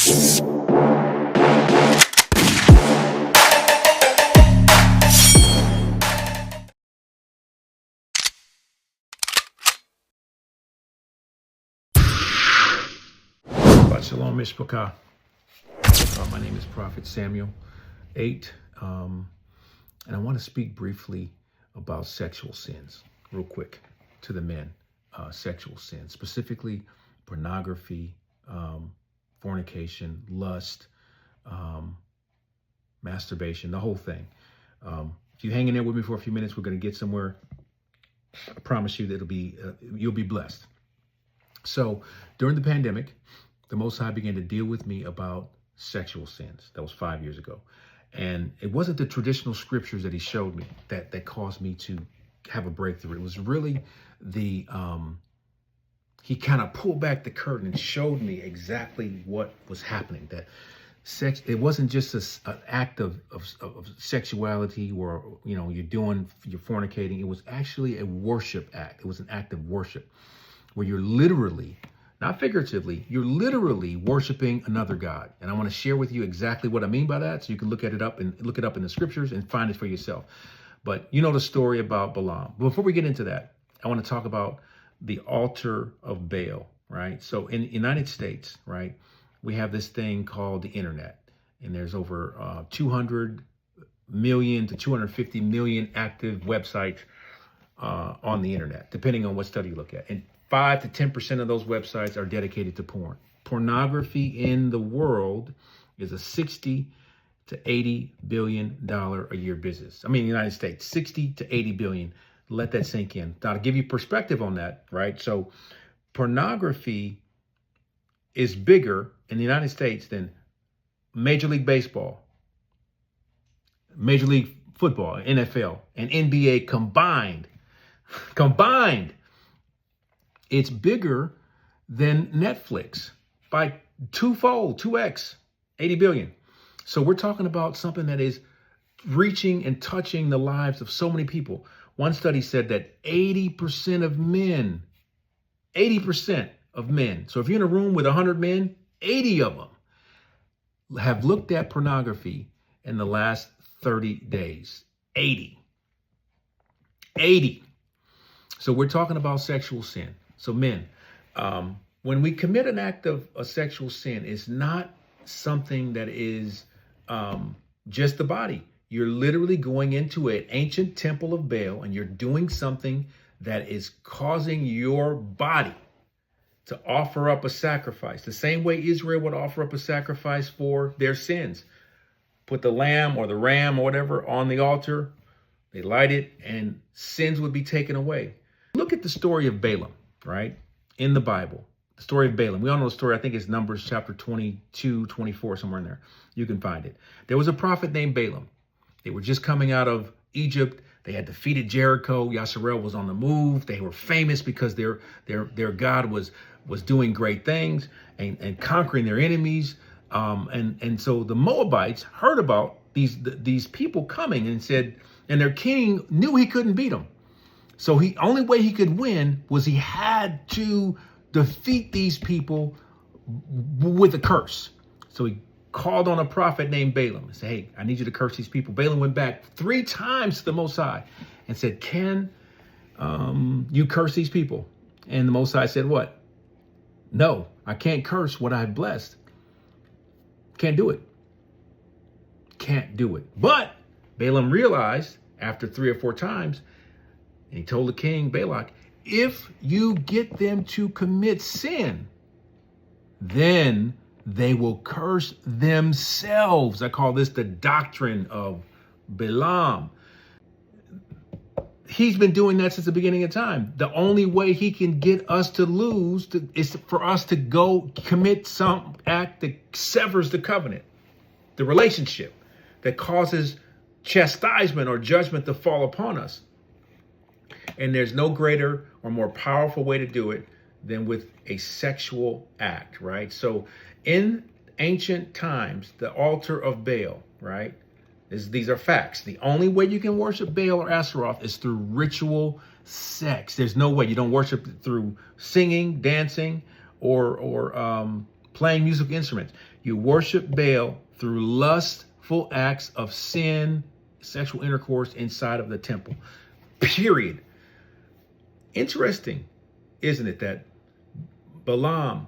Shalom, Mishpachah. My name is Prophet Samuel 8, and I want to speak briefly about sexual sins, real quick, to the men. Sexual sins, specifically pornography, fornication, lust, masturbation, the whole thing. If you're hanging there with me for a few minutes, we're going to get somewhere. I promise you that you'll be blessed. So during the pandemic, the Most High began to deal with me about sexual sins. That was 5 years ago. And it wasn't the traditional scriptures that he showed me that caused me to have a breakthrough. It was really he kind of pulled back the curtain and showed me exactly what was happening. That sex, it wasn't just an act of sexuality where, you're fornicating. It was actually a worship act. It was an act of worship where you're literally, not figuratively, you're literally worshiping another God. And I want to share with you exactly what I mean by that, so you can look it up in the scriptures and find it for yourself. But you know the story about Balaam. Before we get into that, I want to talk about the altar of Baal, right? So in the United States, right, we have this thing called the internet. And there's over 200 million to 250 million active websites on the internet, depending on what study you look at. And 5 to 10% of those websites are dedicated to porn. Pornography in the world is a 60 to 80 billion dollar a year business. I mean, the United States, 60 to 80 billion. Let that sink in. Now, to give you perspective on that, right? So pornography is bigger in the United States than Major League Baseball, Major League Football, NFL, and NBA combined. It's bigger than Netflix by twofold, 2x, 80 billion. So we're talking about something that is reaching and touching the lives of so many people. One study said that 80% of men, so if you're in a room with 100 men, 80 of them have looked at pornography in the last 30 days. 80. So we're talking about sexual sin. So men, when we commit an act of a sexual sin, it's not something that is just the body. You're literally going into an ancient temple of Baal and you're doing something that is causing your body to offer up a sacrifice. The same way Israel would offer up a sacrifice for their sins. Put the lamb or the ram or whatever on the altar, they light it, and sins would be taken away. Look at the story of Balaam, right? In the Bible, the story of Balaam. We all know the story. I think it's Numbers chapter 22, 24, somewhere in there. You can find it. There was a prophet named Balaam. They were just coming out of Egypt. They had defeated Jericho. Yasharel was on the move. They were famous because their God was doing great things and conquering their enemies. And so the Moabites heard about these people coming and said, and their king knew he couldn't beat them. So only way he could win was he had to defeat these people with a curse. So he called on a prophet named Balaam and said, hey, I need you to curse these people. Balaam went back 3 times to the Most High and said, can you curse these people? And the Most High said, what? No, I can't curse what I've blessed. Can't do it. But Balaam realized after 3 or 4 times, and he told the king, Balak, if you get them to commit sin, then they will curse themselves. I call this the doctrine of Balaam. He's been doing that since the beginning of time. The only way he can get us to lose is for us to go commit some act that severs the covenant, the relationship, that causes chastisement or judgment to fall upon us. And there's no greater or more powerful way to do it than with a sexual act, right? So in ancient times, the altar of Baal, right? These are facts. The only way you can worship Baal or Ashtoreth is through ritual sex. There's no way. You don't worship through singing, dancing, or playing musical instruments. You worship Baal through lustful acts of sin, sexual intercourse inside of the temple. Period. Interesting, isn't it, that Balaam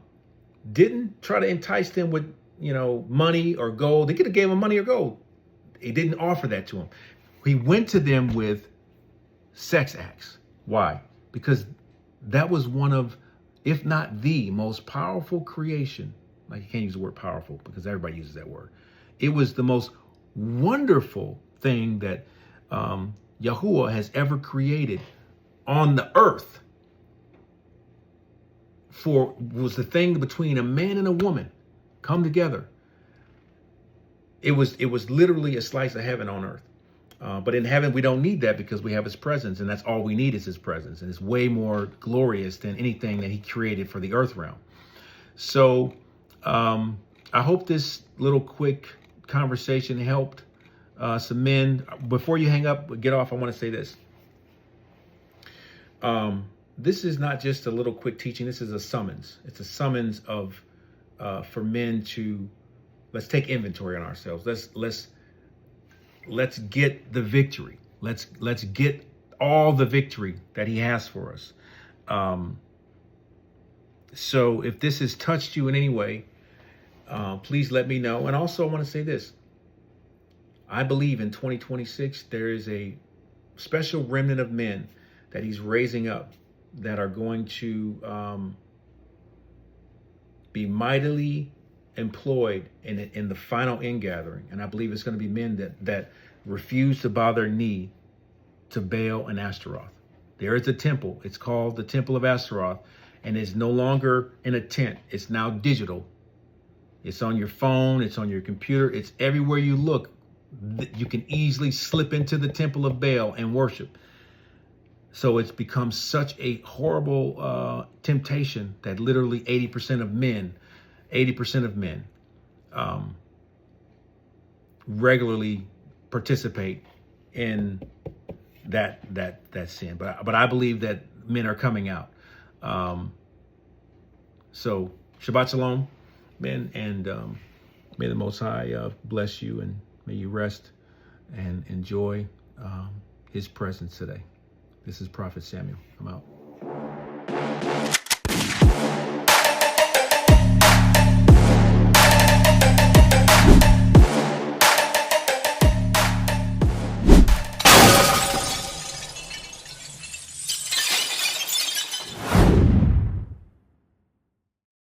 didn't try to entice them with, money or gold. They could have gave him money or gold. He didn't offer that to him. He went to them with sex acts. Why? Because that was one of, if not the most powerful creation. Like, you can't use the word powerful because everybody uses that word. It was the most wonderful thing that Yahuwah has ever created on the earth. Was the thing between a man and a woman come together. It was literally a slice of heaven on earth. But in heaven, we don't need that because we have his presence, and that's all we need is his presence. And it's way more glorious than anything that he created for the earth realm. So I hope this little quick conversation helped some men. Before you hang up, get off, I want to say this. This is not just a little quick teaching. This is a summons. It's a summons of for men to, let's take inventory on ourselves. Let's get the victory. Let's get all the victory that he has for us. So if this has touched you in any way, please let me know. And also I want to say this. I believe in 2026, there is a special remnant of men that he's raising up that are going to be mightily employed in the final ingathering. And I believe it's going to be men that refuse to bow their knee to Baal and Ashtoreth. There is a temple. It's called the Temple of Ashtoreth, and it's no longer in a tent. It's now digital. It's on your phone. It's on your computer. It's everywhere you look. You can easily slip into the temple of Baal and worship. So it's become such a horrible temptation that literally 80% of men regularly participate in that sin. But I believe that men are coming out. So Shabbat Shalom, men, and may the Most High bless you, and may you rest and enjoy his presence today. This is Prophet Samuel. I'm out.